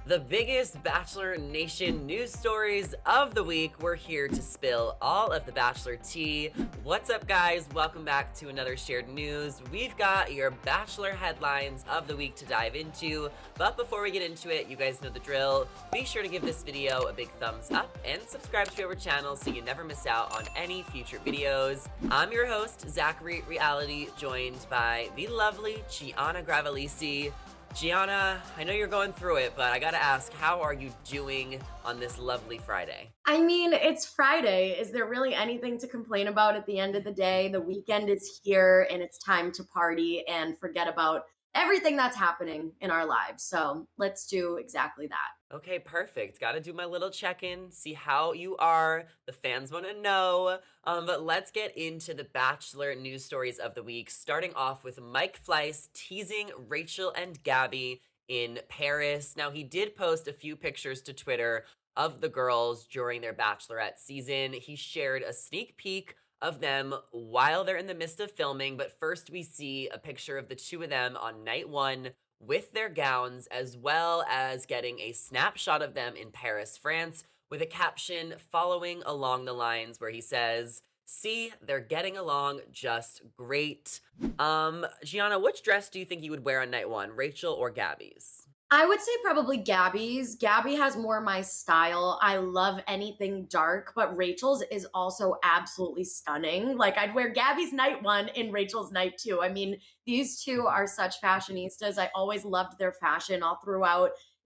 The biggest Bachelor Nation news stories of the week. We're here to spill all of the Bachelor tea. What's up, guys? Welcome back to another shared news. We've got your Bachelor headlines of the week to dive into. But before we get into it, you guys know the drill. Be sure to give this video a big thumbs up and subscribe to our channel so you never miss out on any future videos. I'm your host, Zachary Reality, joined by the lovely Gianna Gravelse. Gianna, I know you're going through it, but I gotta ask, how are you doing on this lovely Friday? I mean, it's Friday. Is there really anything to complain about at the end of the day? The weekend is here and it's time to party and forget about everything that's happening in our lives. So let's do exactly that. Okay, perfect. Gotta do my little check-in, see how you are. The fans wanna know. But let's get into the Bachelor news stories of the week, starting off with Mike Fleiss teasing Rachel and Gabby in Paris. Now, he did post a few pictures to Twitter of the girls during their Bachelorette season. He shared a sneak peek of them while they're in the midst of filming, but first we see a picture of the two of them on night one with their gowns, as well as getting a snapshot of them in Paris, France, with a caption following along the lines where he says, "See, they're getting along just great." Gianna, which dress do you think you would wear on night one, Rachel or Gabby's? I would say probably Gabby's. Gabby has more my style. I love anything dark, but Rachel's is also absolutely stunning. Like I'd wear Gabby's night one in Rachel's night two. I mean, these two are such fashionistas. I always loved their fashion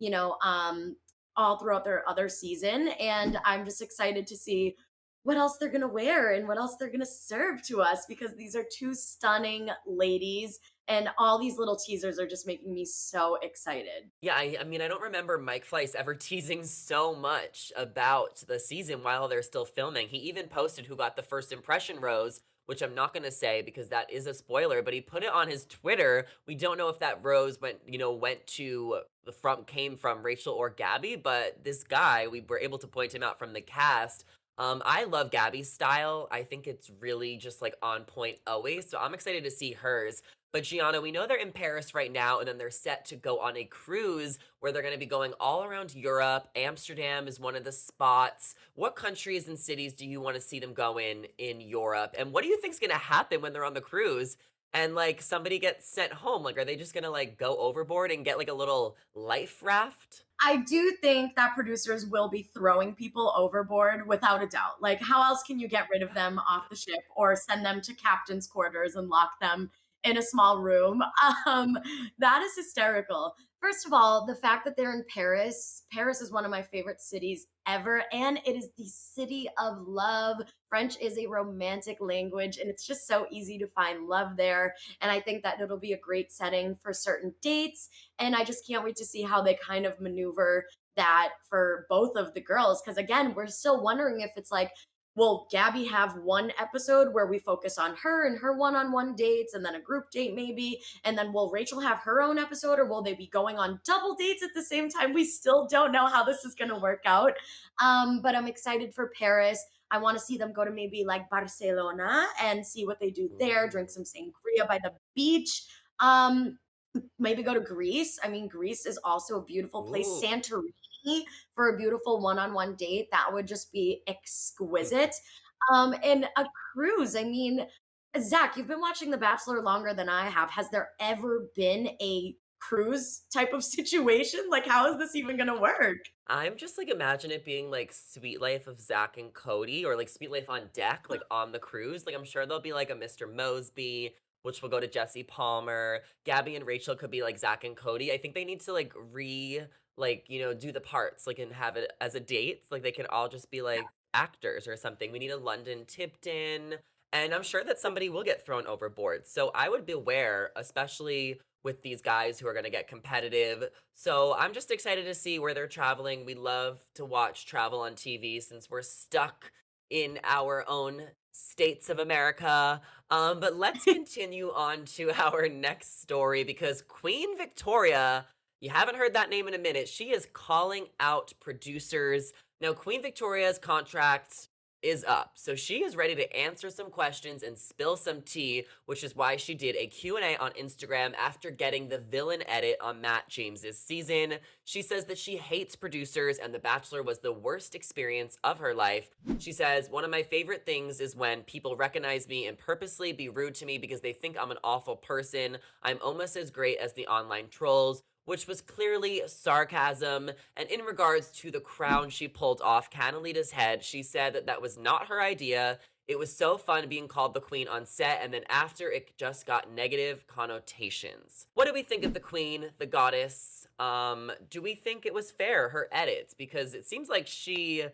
you know, um, all throughout their other season. And I'm just excited to see what else they're gonna wear and what else they're gonna serve to us because these are two stunning ladies and all these little teasers are just making me so excited. Yeah, I mean, I don't remember Mike Fleiss ever teasing so much about the season while they're still filming. He even posted who got the first impression rose, which I'm not going to say because that is a spoiler, but he put it on his Twitter. We don't know if that rose went to came from Rachel or Gabby, but this guy, we were able to point him out from the cast. I love Gabby's style. I think it's really just like on point always. So I'm excited to see hers. But Gianna, we know they're in Paris right now, and then they're set to go on a cruise where they're going to be going all around Europe. Amsterdam is one of the spots. What countries and cities do you want to see them go in Europe? And what do you think's going to happen when they're on the cruise and like somebody gets sent home? Like, are they just going to like go overboard and get like a little life raft? I do think that producers will be throwing people overboard without a doubt. Like, how else can you get rid of them off the ship or send them to captain's quarters and lock them in a small room? Um, that is hysterical. First of all, the fact that they're in Paris, Paris is one of my favorite cities ever, and it is the city of love. French is a romantic language, and it's just so easy to find love there. And I think that it'll be a great setting for certain dates and I just can't wait to see how they kind of maneuver that for both of the girls. Cause again, we're still wondering if it's like, will Gabby have one episode where we focus on her and her one on one dates and then a group date maybe? And then will Rachel have her own episode or will they be going on double dates at the same time? We still don't know how this is going to work out. But I'm excited for Paris. I want to see them go to maybe like Barcelona and see what they do there, drink some sangria by the beach. Um, Maybe go to Greece. I mean, Greece is also a beautiful place. Ooh. Santorini for a beautiful one-on-one date. That would just be exquisite. And a cruise. I mean, Zach, you've been watching The Bachelor longer than I have. Has there ever been a cruise type of situation? Like, how is this even going to work? I'm just like imagine it being like Sweet Life of Zach and Cody or like Sweet Life on deck, like on the cruise. Like I'm sure there'll be like a Mr. Mosby, which will go to Jesse Palmer. Gabby and Rachel could be like Zach and Cody. I think they need to like do the parts, like and have it as a date. Like they can all just be like actors or something. We need a London Tipton. And I'm sure that somebody will get thrown overboard. So I would beware, especially with these guys who are going to get competitive. So I'm just excited to see where they're traveling. We love to watch travel on TV since we're stuck in our own states of America. But let's continue on to our next story because Queen Victoria, you haven't heard that name in a minute. She is calling out producers. Now, Queen Victoria's contract is up. So she is ready to answer some questions and spill some tea, which is why she did a Q&A on Instagram after getting the villain edit on Matt James's season. She says that she hates producers and The Bachelor was the worst experience of her life. She says, "One of my favorite things is when people recognize me and purposely be rude to me because they think I'm an awful person. I'm almost as great as the online trolls." Which was clearly sarcasm. And in regards to the crown she pulled off Catalina's head, she said that that was not her idea. It was so fun being called the queen on set, and then after it just got negative connotations. What do we think of the queen, the goddess? Do we think it was fair, her edits? Because it seems like she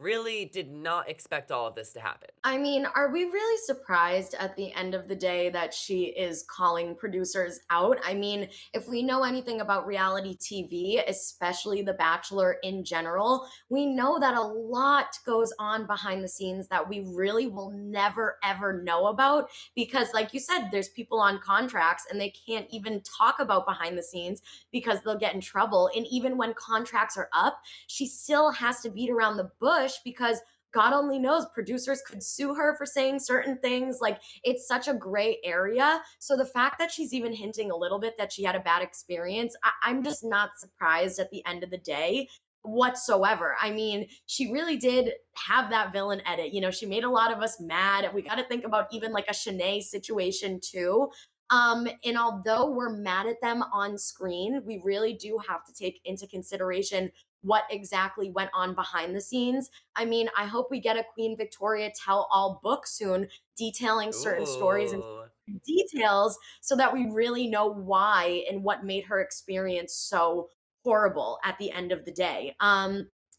really did not expect all of this to happen. I mean, are we really surprised at the end of the day that she is calling producers out? I mean, if we know anything about reality TV, especially The Bachelor in general, we know that a lot goes on behind the scenes that we really will never ever know about because, like you said, there's people on contracts and they can't even talk about behind the scenes because they'll get in trouble. And even when contracts are up, she still has to beat around the bush because God only knows producers could sue her for saying certain things. Like it's such a gray area. So the fact that she's even hinting a little bit that she had a bad experience, I'm just not surprised at the end of the day whatsoever. I mean, she really did have that villain edit. You know, she made a lot of us mad. We got to think about even like a Shanae situation too. And although we're mad at them on screen, we really do have to take into consideration what exactly went on behind the scenes. I mean, I hope we get a Queen Victoria tell all book soon detailing certain stories and Ooh. details so that we really know why and what made her experience so horrible at the end of the day.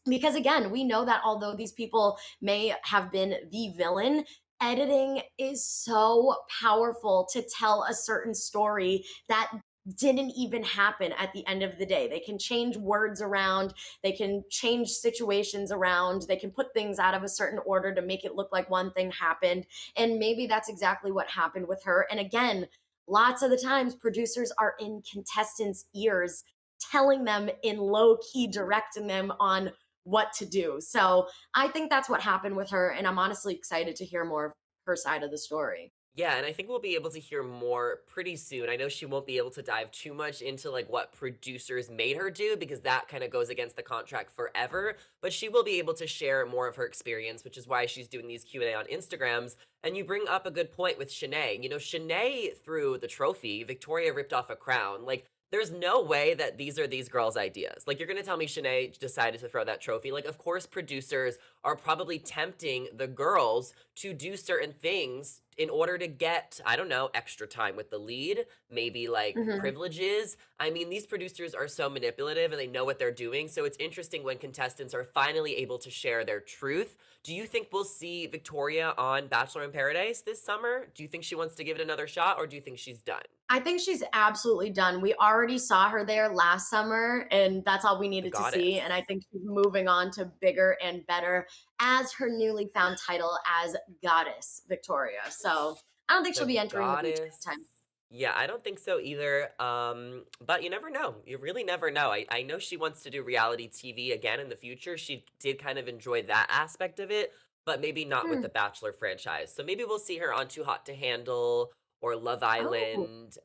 Because again, we know that although these people may have been the villain, editing is so powerful to tell a certain story that didn't even happen at the end of the day. They can change words around, they can change situations around, they can put things out of a certain order to make it look like one thing happened. And maybe that's exactly what happened with her. And again, lots of the times producers are in contestants' ears, telling them in low key, directing them on what to do. So I think that's what happened with her. And I'm honestly excited to hear more of her side of the story. Yeah, and I think we'll be able to hear more pretty soon. I know she won't be able to dive too much into like what producers made her do because that kind of goes against the contract forever, but she will be able to share more of her experience, which is why she's doing these Q&A on Instagrams. And you bring up a good point with Shanae. You know, Shanae threw the trophy, Victoria ripped off a crown. Like there's no way that these are these girls' ideas. Like, you're gonna tell me Shanae decided to throw that trophy. Like, of course, producers are probably tempting the girls to do certain things in order to get, I don't know, extra time with the lead, maybe like Mhm. privileges. I mean, these producers are so manipulative and they know what they're doing. So it's interesting when contestants are finally able to share their truth. Do you think we'll see Victoria on Bachelor in Paradise this summer? Do you think she wants to give it another shot or do you think she's done? I think she's absolutely done. We already saw her there last summer, and that's all we The needed to see. And I goddess. think she's moving on to bigger and better as her newly found title as Goddess Victoria. So I don't think she'll The be entering the beach goddess. anytime. Yeah, I don't think so either. But you never know. You really never know. I know she wants to do reality TV again in the future. She did kind of enjoy that aspect of it, but maybe not with Hmm. the Bachelor franchise. So maybe we'll see her on Too Hot to Handle or Love Oh, Island.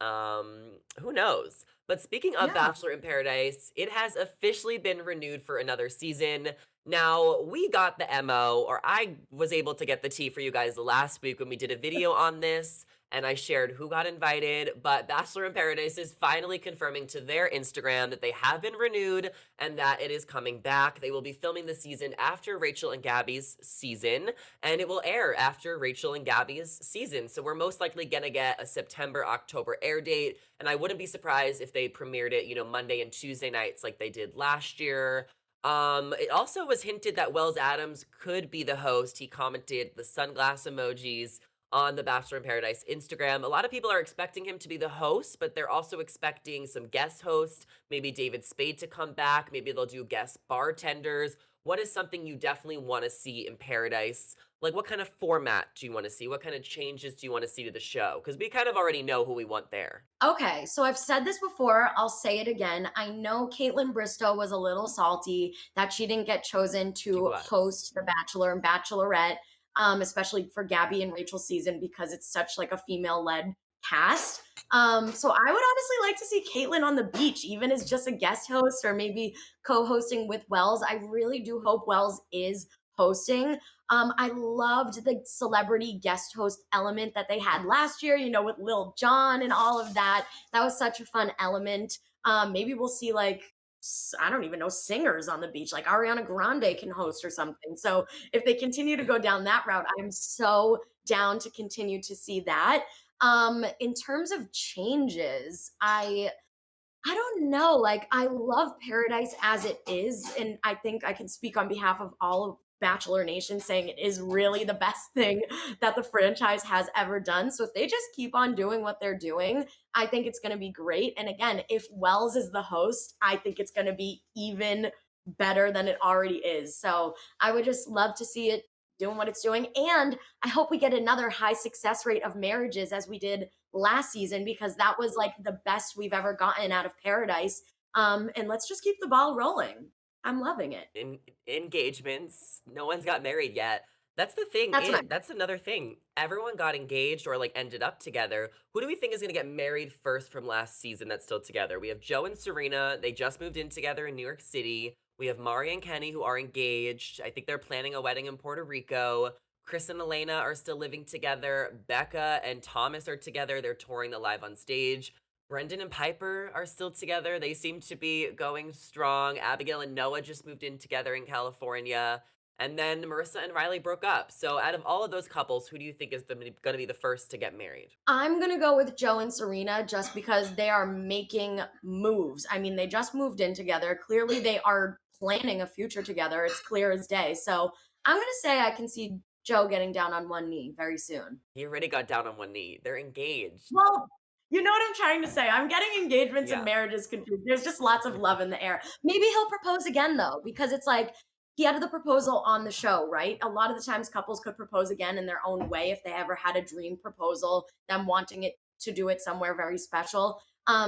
Who knows? But speaking of yeah. Bachelor in Paradise, it has officially been renewed for another season. Now, we got the MO, or I was able to get the tea for you guys last week when we did a video on this and I shared who got invited. But Bachelor in Paradise is finally confirming to their Instagram that they have been renewed and that it is coming back. They will be filming the season after Rachel and Gabby's season, and it will air after Rachel and Gabby's season. So we're most likely gonna get a September, October air date, and I wouldn't be surprised if they premiered it, Monday and Tuesday nights like they did last year. It also was hinted that Wells Adams could be the host. He commented the sunglass emojis on the Bachelor in Paradise Instagram. A lot of people are expecting him to be the host, but they're also expecting some guest hosts, maybe David Spade to come back. Maybe they'll do guest bartenders. what is something you definitely want to see in Paradise? Like, what kind of format do you want to see? What kind of changes do you want to see to the show? Because we kind of already know who we want there. Okay, so I've said this before, I'll say it again. I know Caitlin Bristow was a little salty that she didn't get chosen She to was. host The Bachelor and Bachelorette, especially for Gabby and Rachel's season because it's such like a female-led cast. So I would honestly like to see Caitlin on the beach, even as just a guest host or maybe co-hosting with Wells. I really do hope Wells is hosting. I loved the celebrity guest host element that they had last year, with Lil Jon and all of that. That was such a fun element. Maybe we'll see like I don't even know singers on the beach, like Ariana Grande can host or something. So if they continue to go down that route, I'm so down to continue to see that. In terms of changes, I don't know. Like, I love Paradise as it is. And I think I can speak on behalf of all of Bachelor Nation saying it is really the best thing that the franchise has ever done. So if they just keep on doing what they're doing, I think it's going to be great. And again, if Wells is the host, I think it's going to be even better than it already is. So I would just love to see it doing what it's doing. And I hope we get another high success rate of marriages as we did last season because that was like the best we've ever gotten out of Paradise. And let's just keep the ball rolling. I'm loving it. In engagements, no one's got married yet. That's the thing. That's nice. That's another thing. Everyone got engaged or like ended up together. Who do we think is going to get married first from last season that's still together? We have Joe and Serena. They just moved in together in New York City. We have Mari and Kenny who are engaged. I think they're planning a wedding in Puerto Rico. Chris and Elena are still living together. Becca and Thomas are together. They're touring the Live on Stage. Brendan and Piper are still together. They seem to be going strong. Abigail and Noah just moved in together in California. And then Marissa and Riley broke up. So, out of all of those couples, who do you think is going to be the first to get married? I'm going to go with Joe and Serena just because they are making moves. I mean, they just moved in together. Clearly, they are planning a future together. It's clear as day. So I'm going to say I can see Joe getting down on one knee very soon. He already got down on one knee. They're engaged. Well, you know what I'm trying to say. I'm getting engagements and Yeah. marriages confused. There's just lots of love in the air. Maybe he'll propose again though, because it's like he had the proposal on the show, right? A lot of the times couples could propose again in their own way if they ever had a dream proposal, them wanting it to do it somewhere very special.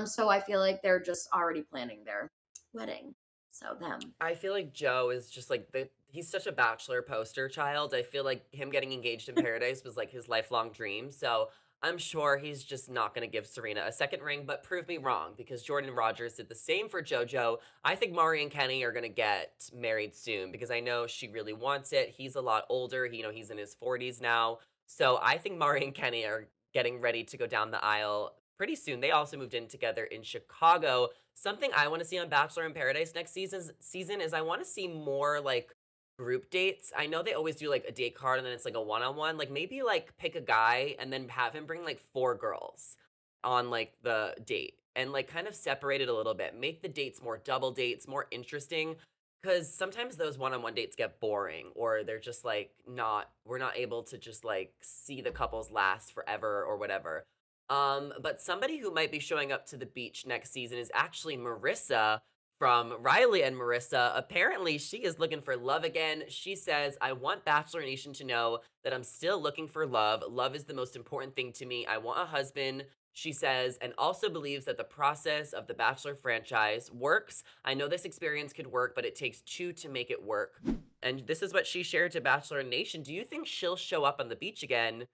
So I feel like they're just already planning their wedding. So them. I feel like Joe is just like he's such a bachelor poster child. I feel like him getting engaged in Paradise was like his lifelong dream. So I'm sure he's just not going to give Serena a second ring, but prove me wrong because Jordan Rogers did the same for JoJo. I think Mari and Kenny are going to get married soon because I know she really wants it. He's a lot older. He's in his 40s now. So I think Mari and Kenny are getting ready to go down the aisle pretty soon. They also moved in together in Chicago. Something I want to see on Bachelor in Paradise next season is I want to see more like group dates. I know they always do like a date card and then it's like a one-on-one. Like maybe like pick a guy and then have him bring like four girls on like the date and like kind of separate it a little bit. Make the dates more double dates, more interesting. Cause sometimes those one-on-one dates get boring or they're just like we're not able to just like see the couples last forever or whatever. But somebody who might be showing up to the beach next season is actually Marissa from Riley and Marissa. Apparently, she is looking for love again. She says, I want Bachelor Nation to know that I'm still looking for love. Love is the most important thing to me. I want a husband. She says, and also believes that the process of the Bachelor franchise works. I know this experience could work, but it takes two to make it work. And this is what she shared to Bachelor Nation. Do you think she'll show up on the beach again?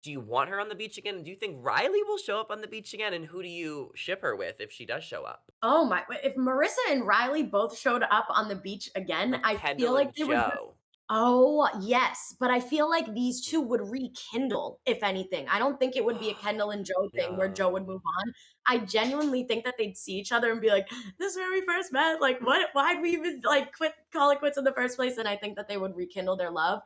Do you want her on the beach again? Do you think Riley will show up on the beach again? And who do you ship her with if she does show up? Oh my, if Marissa and Riley both showed up on the beach again, Like I feel Kendall and like they would. Joe. Oh, yes, but I feel like these 2 would rekindle, if anything. I don't think it would be a Kendall and Joe thing where Joe would No. move on. I genuinely think that they'd see each other and be like, "This is where we first met, like, what why'd we even, like, call it quits in the first place?" And I think that they would rekindle their love.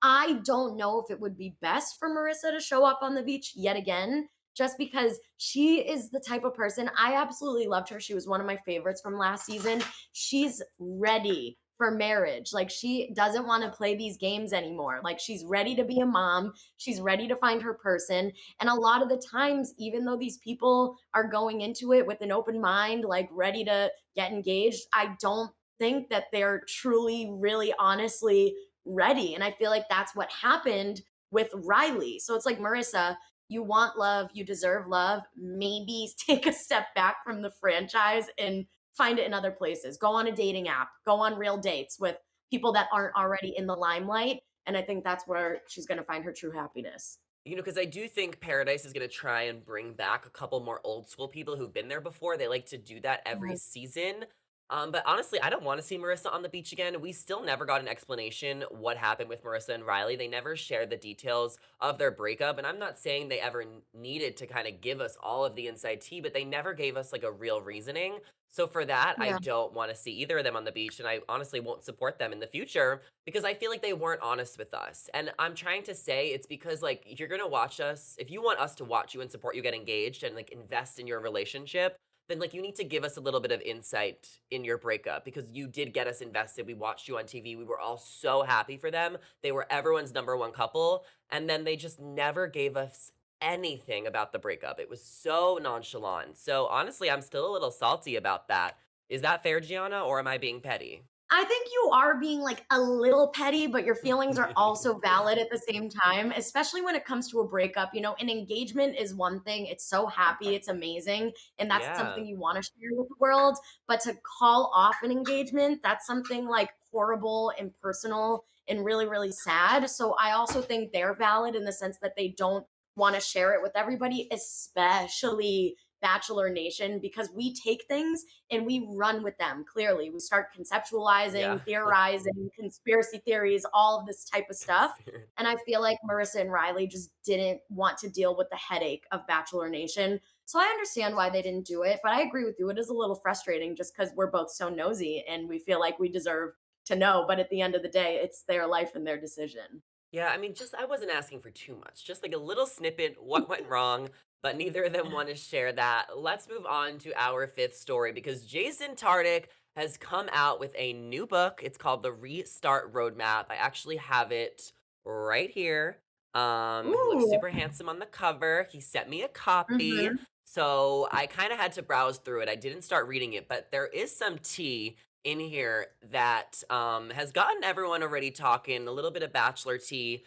I don't know if it would be best for Marissa to show up on the beach yet again, just because she is the type of person I absolutely loved her. She was one of my favorites from last season. She's ready for marriage. Like she doesn't want to play these games anymore. Like she's ready to be a mom. She's ready to find her person. And a lot of the times, even though these people are going into it with an open mind, like ready to get engaged, I don't think that they're truly, really honestly ready. And I feel like that's what happened with Riley. So it's like, Marissa, you want love, you deserve love. Maybe take a step back from the franchise and find it in other places. Go on a dating app, go on real dates with people that aren't already in the limelight. And I think that's where she's going to find her true happiness. Because I do think Paradise is gonna try and bring back a couple more old school people who've been there before. They like to do that every Yes. season. But honestly, I don't want to see Marissa on the beach again. We still never got an explanation what happened with Marissa and Riley. They never shared the details of their breakup, and I'm not saying they ever needed to kind of give us all of the inside tea, but they never gave us like a real reasoning. So for that, I Yeah. don't want to see either of them on the beach, and I honestly won't support them in the future because I feel like they weren't honest with us. And I'm trying to say it's because like you're going to watch us, if you want us to watch you and support you get engaged and like invest in your relationship, then like you need to give us a little bit of insight in your breakup because you did get us invested. We watched you on TV. We were all so happy for them. They were everyone's number one couple, and then they just never gave us anything about the breakup. It was so nonchalant. So honestly, I'm still a little salty about that. Is that fair, Gianna, or am I being petty? I think you are being like a little petty, but your feelings are also valid at the same time, especially when it comes to a breakup. An engagement is one thing. It's so happy, it's amazing, and that's Yeah. something you want to share with the world. But to call off an engagement, that's something like horrible and personal and really, really sad. So I also think they're valid in the sense that they don't want to share it with everybody, especially Bachelor Nation, because we take things and we run with them. Clearly, we start Yeah. conceptualizing, theorizing, conspiracy theories, all of this type of stuff. Conspiracy. And I feel like Marissa and Riley just didn't want to deal with the headache of Bachelor Nation. So I understand why they didn't do it, but I agree with you. It is a little frustrating just because we're both so nosy and we feel like we deserve to know. But at the end of the day, it's their life and their decision. Yeah, I mean, just I wasn't asking for too much. Just like a little snippet, what went wrong, but neither of them want to share that. Let's move on to our fifth story because Jason Tartick has come out with a new book. It's called The Restart Roadmap. I actually have it right here. He looks Ooh. super handsome on the cover. He sent me a copy. Hmm. So I kind of had to browse through it. I didn't start reading it, but there is some tea in here that has gotten everyone already talking a little bit of bachelor tea.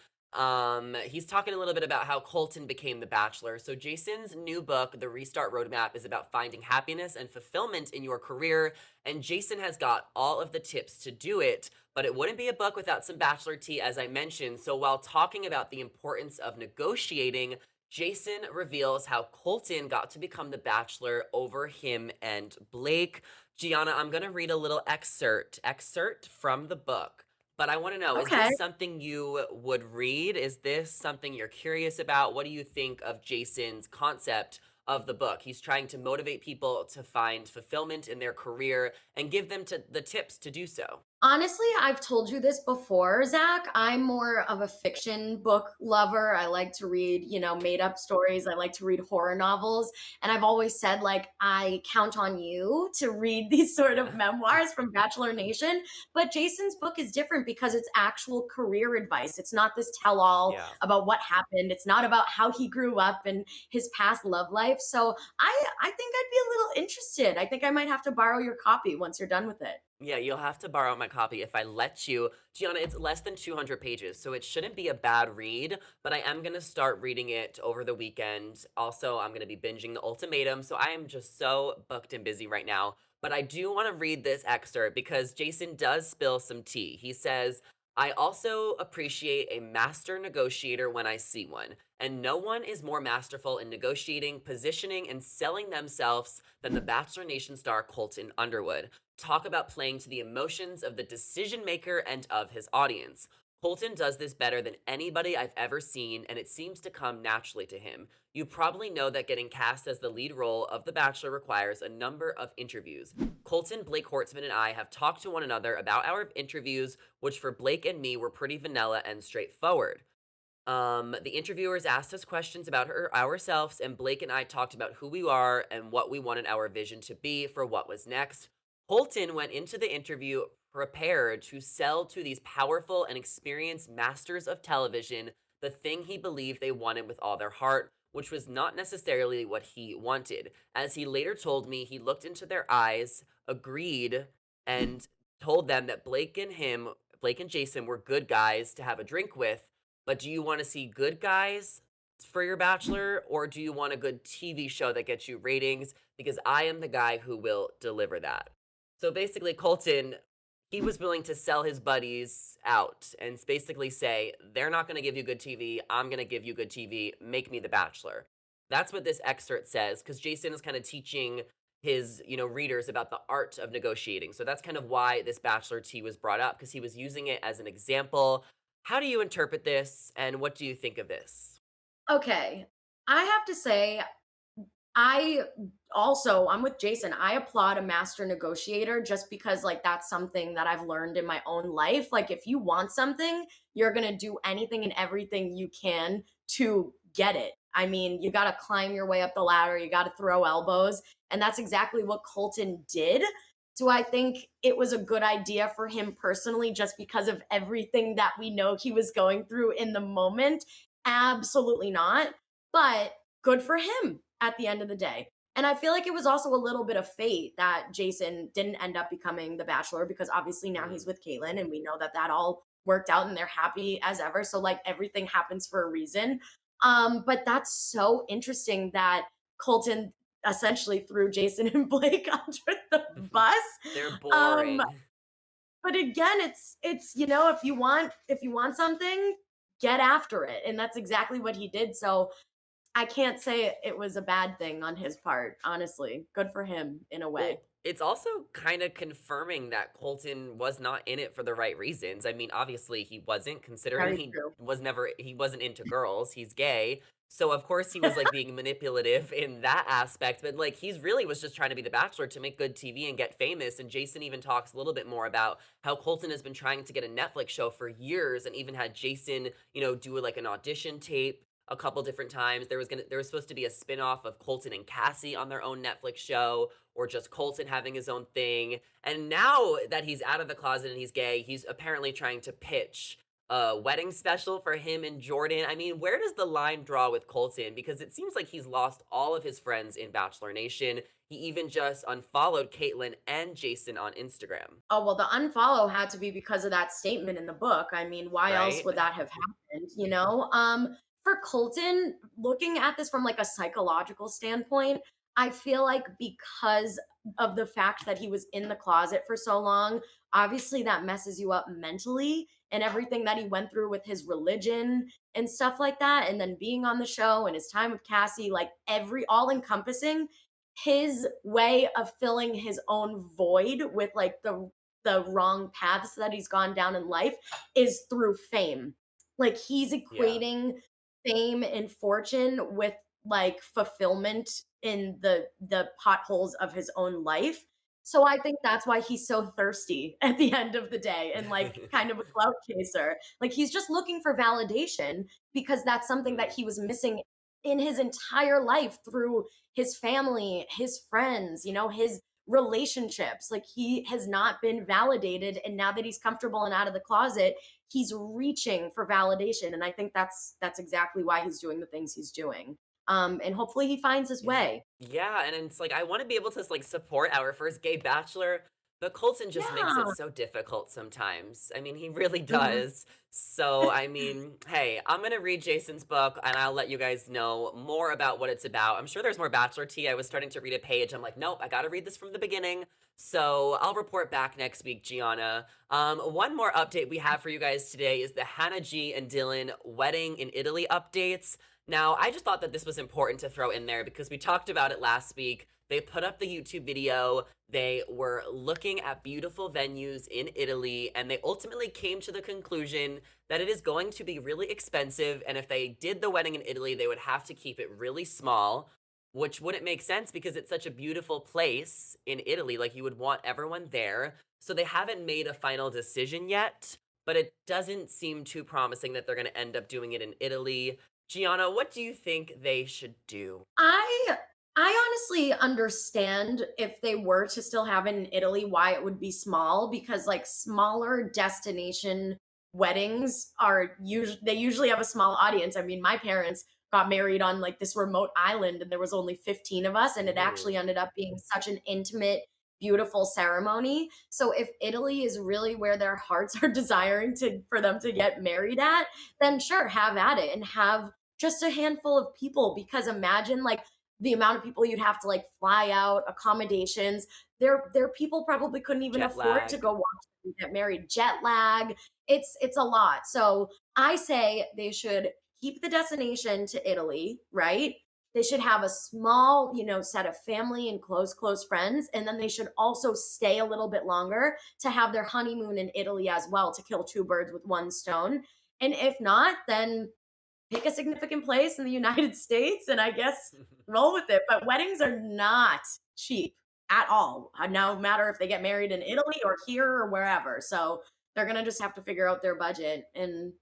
He's talking a little bit about how Colton became the bachelor. So Jason's new book, The Restart Roadmap, is about finding happiness and fulfillment in your career, and Jason has got all of the tips to do it. But it wouldn't be a book without some bachelor tea, as I mentioned. So while talking about the importance of negotiating, Jason reveals how Colton got to become the bachelor over him and Blake. Gianna, I'm going to read a little excerpt from the book. But I want to know, is Okay. this something you would read? Is this something you're curious about? What do you think of Jason's concept of the book? He's trying to motivate people to find fulfillment in their career and give them the tips to do so. Honestly, I've told you this before, Zach. I'm more of a fiction book lover. I like to read, made up stories. I like to read horror novels. And I've always said, like, I count on you to read these sort Yeah. of memoirs from Bachelor Nation. But Jason's book is different because it's actual career advice. It's not this tell all Yeah. about what happened, it's not about how he grew up and his past love life. So I think I'd be a little interested. I think I might have to borrow your copy once you're done with it. Yeah, you'll have to borrow my copy if I let you. Gianna, it's less than 200 pages, so it shouldn't be a bad read, but I am going to start reading it over the weekend. Also, I'm going to be binging The Ultimatum, so I am just so booked and busy right now. But I do want to read this excerpt because Jason does spill some tea. He says, I also appreciate a master negotiator when I see one. And no one is more masterful in negotiating, positioning, and selling themselves than the Bachelor Nation star Colton Underwood. Talk about playing to the emotions of the decision maker and of his audience. Colton does this better than anybody I've ever seen, and it seems to come naturally to him. You probably know that getting cast as the lead role of The Bachelor requires a number of interviews. Colton, Blake Hortzman, and I have talked to one another about our interviews, which for Blake and me were pretty vanilla and straightforward. The interviewers asked us questions about ourselves, and Blake and I talked about who we are and what we wanted our vision to be for what was next. Holton went into the interview prepared to sell to these powerful and experienced masters of television the thing he believed they wanted with all their heart, which was not necessarily what he wanted. As he later told me, he looked into their eyes, agreed, and told them that Blake and Jason were good guys to have a drink with, but do you want to see good guys for your bachelor or do you want a good TV show that gets you ratings? Because I am the guy who will deliver that. So basically, Colton, he was willing to sell his buddies out and basically say, they're not going to give you good TV. I'm going to give you good TV. Make me the bachelor. That's what this excerpt says because Jason is kind of teaching his readers about the art of negotiating. So that's kind of why this bachelor tea was brought up because he was using it as an example. How do you interpret this and what do you think of this? Okay. I have to say, I I'm with Jason. I applaud a master negotiator just because like that's something that I've learned in my own life. Like if you want something, you're going to do anything and everything you can to get it. I mean, you got to climb your way up the ladder, you got to throw elbows, and that's exactly what Colton did. Do I think it was a good idea for him personally just because of everything that we know he was going through in the moment? Absolutely not. But good for him at the end of the day. And I feel like it was also a little bit of fate that Jason didn't end up becoming the bachelor because obviously now Mm, he's with Caitlyn and we know that that all worked out and they're happy as ever. So like everything happens for a reason. But that's so interesting that Colton essentially threw Jason and Blake under the bus. they're Um, boring. but again, it's if you want something, get after it. And that's exactly what he did. So I can't say it was a bad thing on his part, honestly. Good for him in a way. Well, it's also kind of confirming that Colton was not in it for the right reasons. I mean, obviously he wasn't, considering Very true. he wasn't into girls. He's gay. So of course he was like being manipulative in that aspect, but like he's really was just trying to be the bachelor to make good TV and get famous. And Jason even talks a little bit more about how Colton has been trying to get a Netflix show for years and even had Jason, do like an audition tape a couple different times. There was supposed to be a spin-off of Colton and Cassie on their own Netflix show or just Colton having his own thing. And now that he's out of the closet and he's gay, he's apparently trying to pitch a wedding special for him and Jordan. I mean, where does the line draw with Colton? Because it seems like he's lost all of his friends in Bachelor Nation. He even just unfollowed Caitlyn and Jason on Instagram, Oh, well, the unfollow had to be because of that statement in the book. I mean, why else right? would that have happened, you know? For Colton, looking at this from like a psychological standpoint, I feel like because of the fact that he was in the closet for so long, obviously that messes you up mentally and everything that he went through with his religion and stuff like that. And then being on the show and his time with Cassie, like every all encompassing, his way of filling his own void with like the wrong paths that he's gone down in life is through fame. Like he's Yeah. equating fame and fortune with like fulfillment in the potholes of his own life. So I think that's why he's so thirsty at the end of the day and like kind of a clout chaser. Like he's just looking for validation because that's something that Mm, he was missing in his entire life through his family, his friends, his relationships. Like he has not been validated. And now that he's comfortable and out of the closet, he's reaching for validation. And I think that's exactly why he's doing the things he's doing. And hopefully he finds his yeah. way. Yeah, and it's like I want to be able to like support our first gay bachelor, but Colton just makes it Yeah. so difficult sometimes. I mean, he really Mhm. does. So, I mean, hey, I'm gonna read Jason's book and I'll let you guys know more about what it's about. I'm sure there's more bachelor tea. I was starting to read a page. I'm like, nope, I gotta read this from the beginning. So I'll report back next week, Gianna. One more update we have for you guys today is the Hannah G and Dylan wedding in Italy updates. Now, I just thought that this was important to throw in there because we talked about it last week. They put up the YouTube video. They were looking at beautiful venues in Italy, and they ultimately came to the conclusion that it is going to be really expensive. And if they did the wedding in Italy, they would have to keep it really small, which wouldn't make sense because it's such a beautiful place in Italy. Like, you would want everyone there. So they haven't made a final decision yet, but it doesn't seem too promising that they're going to end up doing it in Italy. Gianna, what do you think they should do? I I honestly understand if they were to still have it in Italy, why it would be small because like smaller destination weddings are usually they usually have a small audience. I mean, my parents got married on like this remote island and there was only 15 of us and it Ooh, actually ended up being such an intimate beautiful ceremony. So if Italy is really where their hearts are desiring to for them to get married at, then sure, have at it and have just a handful of people, because imagine like the amount of people you'd have to like fly out, accommodations. Their people probably couldn't even Jet afford to lag. go watch them get married. Jet lag. It's a lot. So I say they should keep the destination to Italy, right? They should have a small, set of family and close friends. And then they should also stay a little bit longer to have their honeymoon in Italy as well, to kill two birds with one stone. And if not, then pick a significant place in the United States and I guess roll with it. But weddings are not cheap at all, no matter if they get married in Italy or here or wherever. So they're gonna just have to figure out their budget and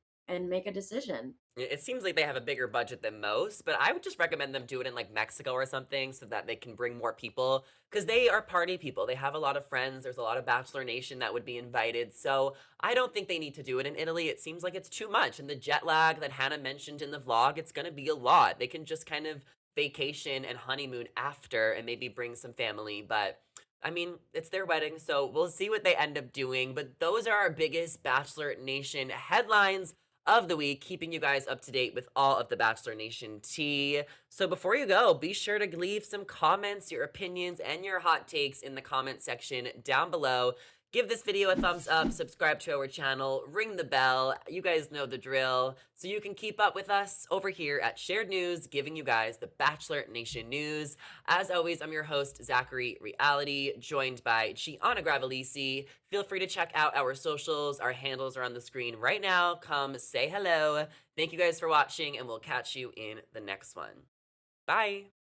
make a decision. It seems like they have a bigger budget than most, but I would just recommend them do it in like Mexico or something so that they can bring more people because they are party people. They have a lot of friends. There's a lot of Bachelor Nation that would be invited. So I don't think they need to do it in Italy. It seems like it's too much. And the jet lag that Hannah mentioned in the vlog, it's going to be a lot. They can just kind of vacation and honeymoon after and maybe bring some family. But I mean, it's their wedding, so we'll see what they end up doing. But those are our biggest Bachelor Nation headlines of the week, keeping you guys up to date with all of the Bachelor Nation tea. So before you go, be sure to leave some comments, your opinions, and your hot takes in the comment section down below. Give this video a thumbs up, subscribe to our channel, ring the bell. You guys know the drill. So you can keep up with us over here at Shared News, giving you guys the Bachelor Nation news. As always, I'm your host, Zachary Reality, joined by Gianna Gravelse. Feel free to check out our socials. Our handles are on the screen right now. Come say hello. Thank you guys for watching, and we'll catch you in the next one. Bye.